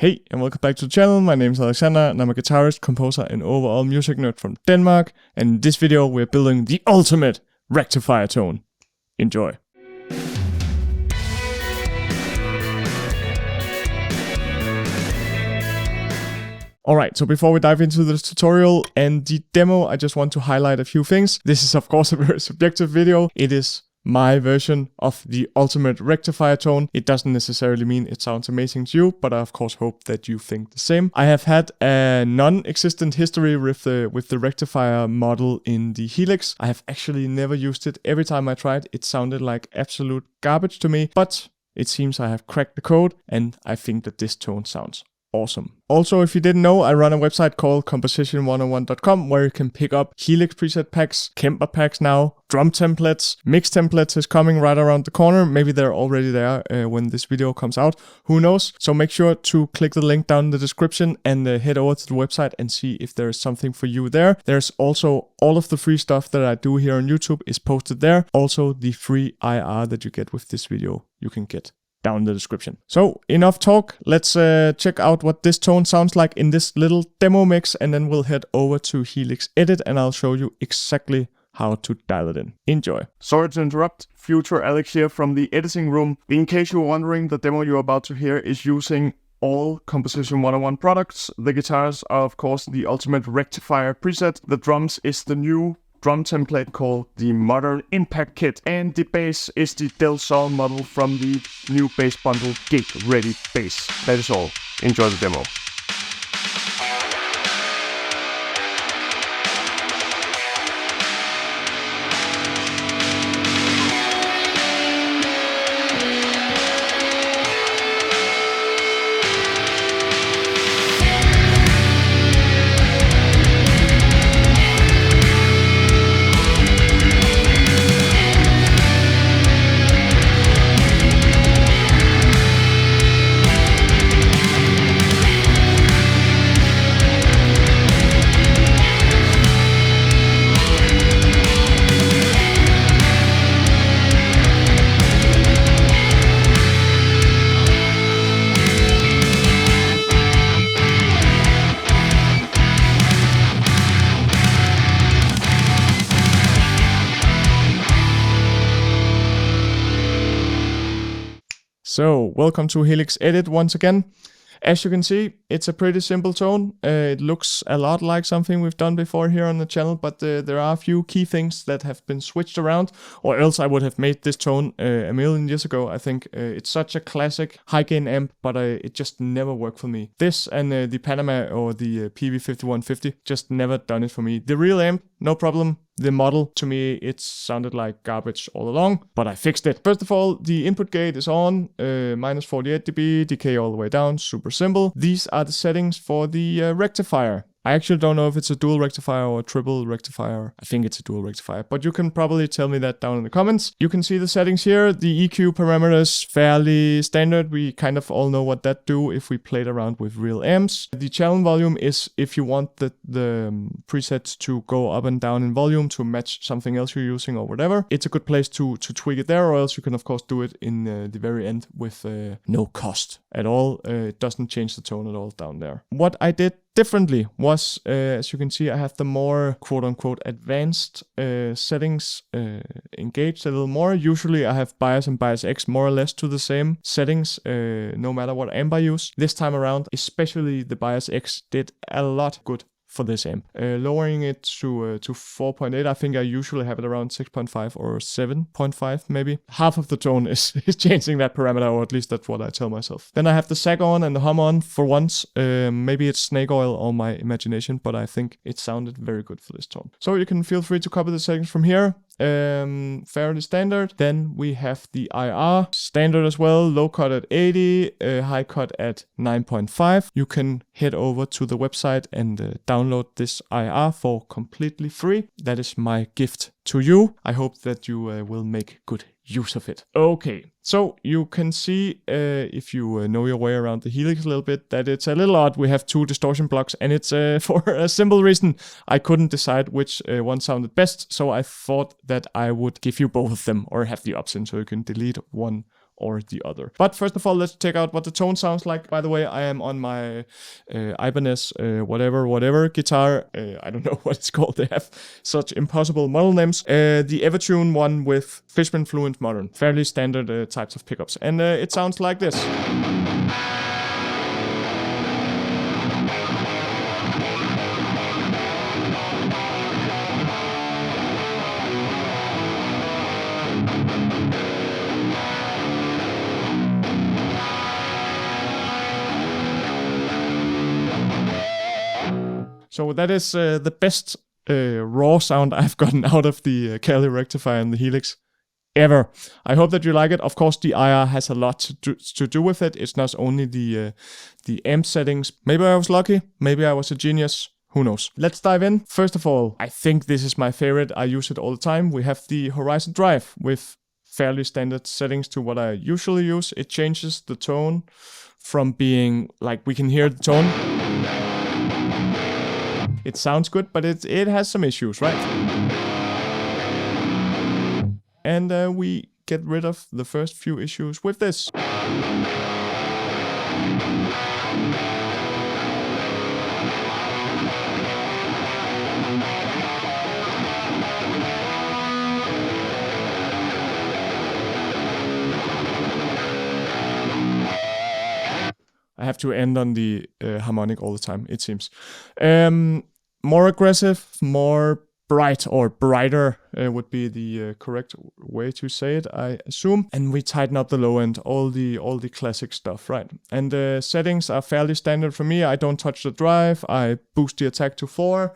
Hey, and welcome back to the channel. My name is Alexander, and I'm a guitarist, composer, and overall music nerd from Denmark. And in this video, we're building the ultimate rectifier tone. Enjoy. Alright, so before we dive into this tutorial and the demo, I just want to highlight a few things. This is of course a very subjective video. It is my version of the ultimate rectifier tone. It doesn't necessarily mean it sounds amazing to you, but I of course hope that you think the same. I have had a non-existent history with the rectifier model in the Helix. I have actually never used it. Every time I tried, it sounded like absolute garbage to me, but it seems I have cracked the code, and I think that this tone sounds awesome. Also, if you didn't know, I run a website called composition101.com where you can pick up Helix preset packs, Kemper packs now, drum templates, mix templates is coming right around the corner. Maybe they're already there when this video comes out. Who knows? So make sure to click the link down in the description and head over to the website and see if there is something for you there. There's also all of the free stuff that I do here on YouTube is posted there. Also, the free IR that you get with this video, you can get down in the description. So enough talk, let's check out what this tone sounds like in this little demo mix, and then we'll head over to Helix Edit and I'll show you exactly how to dial it in. Enjoy. Sorry to interrupt, future Alex here from the editing room. In case you're wondering, the demo you're about to hear is using all Composition 101 products. The guitars are of course the ultimate rectifier preset. The drums is the new drum template called the Modern Impact Kit, and the bass is the Del Sol model from the new bass bundle Gig Ready Bass. That is all. Enjoy the demo. So, welcome to Helix Edit once again. As you can see, it's a pretty simple tone. It looks a lot like something we've done before here on the channel, but there are a few key things that have been switched around, or else I would have made this tone a million years ago. I think it's such a classic high-gain amp, but it just never worked for me. This and the Panama or the PV5150 just never done it for me. The real amp, no problem. The model, to me, it sounded like garbage all along, but I fixed it. First of all, the input gate is on, minus 48 dB, decay all the way down, super simple. These are the settings for the rectifier. I actually don't know if it's a dual rectifier or a triple rectifier. I think it's a dual rectifier, but you can probably tell me that down in the comments. You can see the settings here. The EQ parameters, fairly standard. We kind of all know what that do if we played around with real amps. The channel volume is if you want the presets to go up and down in volume to match something else you're using or whatever. It's a good place to tweak it there, or else you can of course do it in the very end with no cost at all. It doesn't change the tone at all down there. What I did differently was, as you can see, I have the more quote-unquote advanced settings engaged a little more. Usually I have bias and bias X more or less to the same settings, no matter what amp I use. This time around, especially the bias X did a lot good for this amp. Lowering it to 4.8, I think I usually have it around 6.5 or 7.5 maybe. Half of the tone is changing that parameter, or at least that's what I tell myself. Then I have the sag on and the hum on for once. Maybe it's snake oil or my imagination, but I think it sounded very good for this tone. So you can feel free to copy the settings from here. Fairly standard. Then we have the IR, standard as well, low cut at 80, high cut at 9.5. You can head over to the website and download this IR for completely free. That is my gift to you. I hope that you will make good use of it. Okay, so you can see if you know your way around the Helix a little bit that it's a little odd. We have two distortion blocks, and it's for a simple reason. I couldn't decide which one sounded best, so I thought that I would give you both of them, or have the option so you can delete one or the other. But first of all, let's check out what the tone sounds like. By the way, I am on my Ibanez whatever guitar. I don't know what it's called. They have such impossible model names. The Evertune one with Fishman Fluent Modern. Fairly standard types of pickups. And it sounds like this. So that is the best raw sound I've gotten out of the Cali Rectifier and the Helix ever. I hope that you like it. Of course, the IR has a lot to do with it. It's not only the amp settings. Maybe I was lucky. Maybe I was a genius. Who knows? Let's dive in. First of all, I think this is my favorite. I use it all the time. We have the Horizon Drive with fairly standard settings to what I usually use. It changes the tone from being like we can hear the tone. It sounds good, but it has some issues, right? And we get rid of the first few issues with this. I have to end on the harmonic all the time, it seems. More aggressive, more bright, or brighter would be the correct way to say it, I assume. And we tighten up the low end, all the classic stuff, right? And the settings are fairly standard for me. I don't touch the drive. I boost the attack to 4.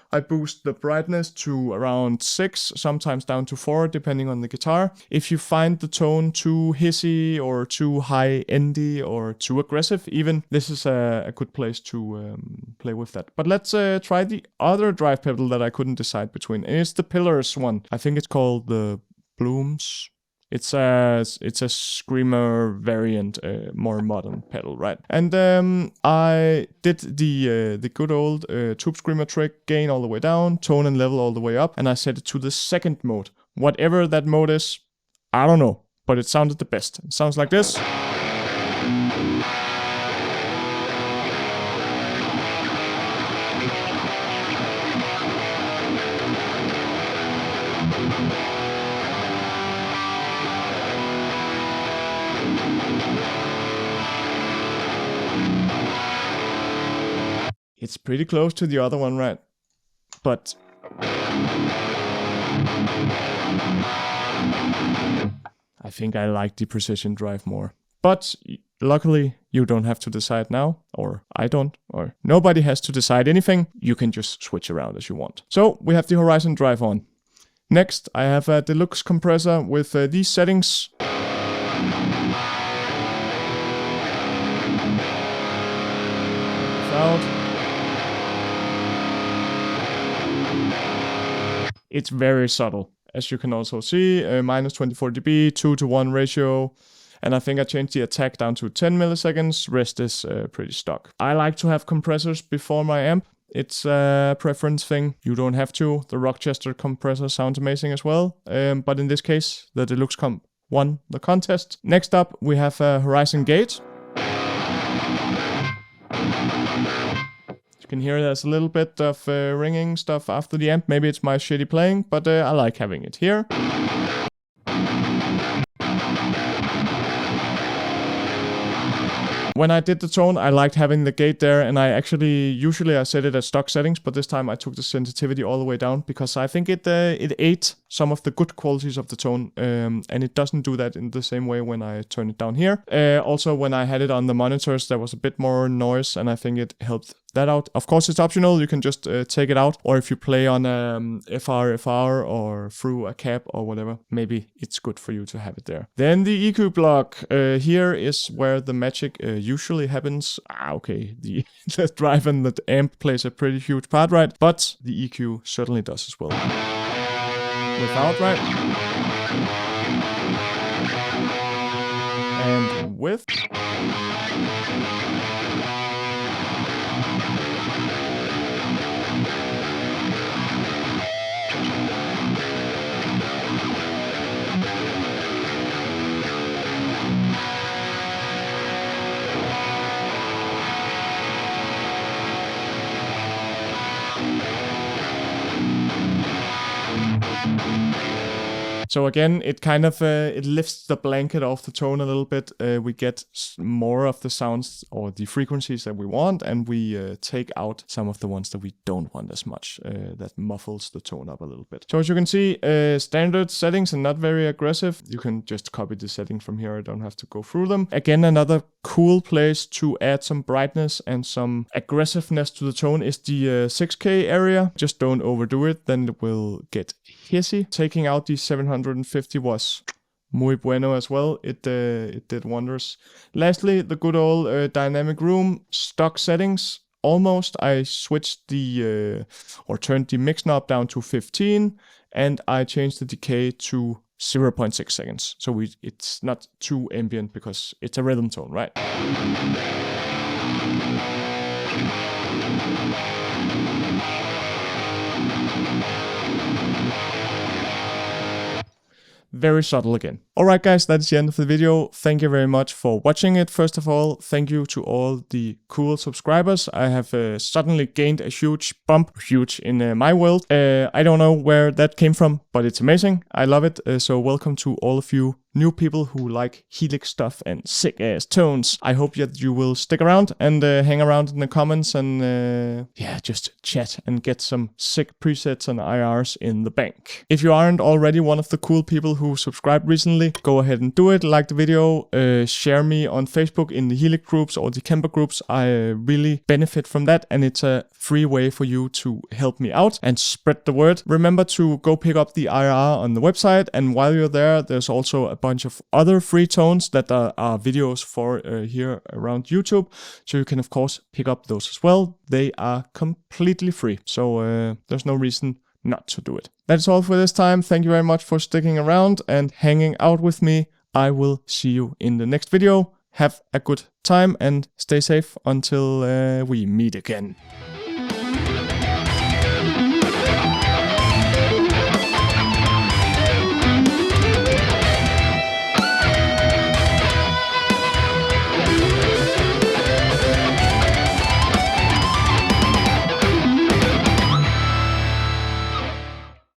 I boost the brightness to around 6, sometimes down to 4, depending on the guitar. If you find the tone too hissy or too high-endy or too aggressive even, this is a good place to play with that. But let's try the other drive pedal that I couldn't decide between. And it's the Pillars one. I think it's called the Blooms. It's a screamer variant, more modern pedal, right? And I did the good old tube screamer trick, gain all the way down, tone and level all the way up, and I set it to the second mode. Whatever that mode is, I don't know, but it sounded the best. It sounds like this. It's pretty close to the other one, right? But I think I like the precision drive more. But luckily, you don't have to decide now, or I don't, or nobody has to decide anything. You can just switch around as you want. So we have the Horizon Drive on. Next, I have a deluxe compressor with these settings. Without. It's very subtle, as you can also see, minus 24 dB, 2:1 ratio, and I think I changed the attack down to 10 milliseconds, rest is pretty stock. I like to have compressors before my amp. It's a preference thing. You don't have to. The Rochester compressor sounds amazing as well, but in this case, the Deluxe Comp won the contest. Next up, we have a Horizon Gate. You can hear there's a little bit of ringing stuff after the amp. Maybe it's my shitty playing, but I like having it here. When I did the tone, I liked having the gate there, and I actually, usually I set it at stock settings, but this time I took the sensitivity all the way down, because I think it ate some of the good qualities of the tone, and it doesn't do that in the same way when I turn it down here. Also, when I had it on the monitors, there was a bit more noise, and I think it helped that out. Of course, it's optional. You can just take it out, or if you play on FR or through a cab or whatever, maybe it's good for you to have it there. Then the EQ block. Here is where the magic usually happens. Okay, the drive and the amp plays a pretty huge part, right? But the EQ certainly does as well. Without, right? And with. So again, it kind of it lifts the blanket off the tone a little bit. We get more of the sounds or the frequencies that we want, and we take out some of the ones that we don't want as much. That muffles the tone up a little bit. So as you can see, standard settings and not very aggressive. You can just copy the setting from here. I don't have to go through them. Again, another cool place to add some brightness and some aggressiveness to the tone is the 6K area. Just don't overdo it, then it will get hissy. Taking out the 750 was muy bueno as well. It did wonders. Lastly, the good old dynamic room stock settings. Almost, I switched the or turned the mix knob down to 15, and I changed the decay to 0.6 seconds. So it's not too ambient because it's a rhythm tone, right? Very subtle again. Alright guys, that's the end of the video. Thank you very much for watching it. First of all, thank you to all the cool subscribers. I have suddenly gained a huge bump, in my world. I don't know where that came from, but it's amazing. I love it. So welcome to all of you new people who like Helix stuff and sick ass tones. I hope that you will stick around and hang around in the comments and yeah, just chat and get some sick presets and IRs in the bank. If you aren't already one of the cool people who subscribed recently, go ahead and do it. Like the video, share me on Facebook in the Helix groups or the Kemper groups. I really benefit from that, and it's a free way for you to help me out and spread the word. Remember to go pick up the IR on the website, and while you're there, there's also a bunch of other free tones that are videos for here around YouTube, so you can of course pick up those as well. They are completely free, so there's no reason not to do it. That's all for this time. Thank you very much for sticking around and hanging out with me. I will see you in the next video. Have a good time and stay safe until we meet again.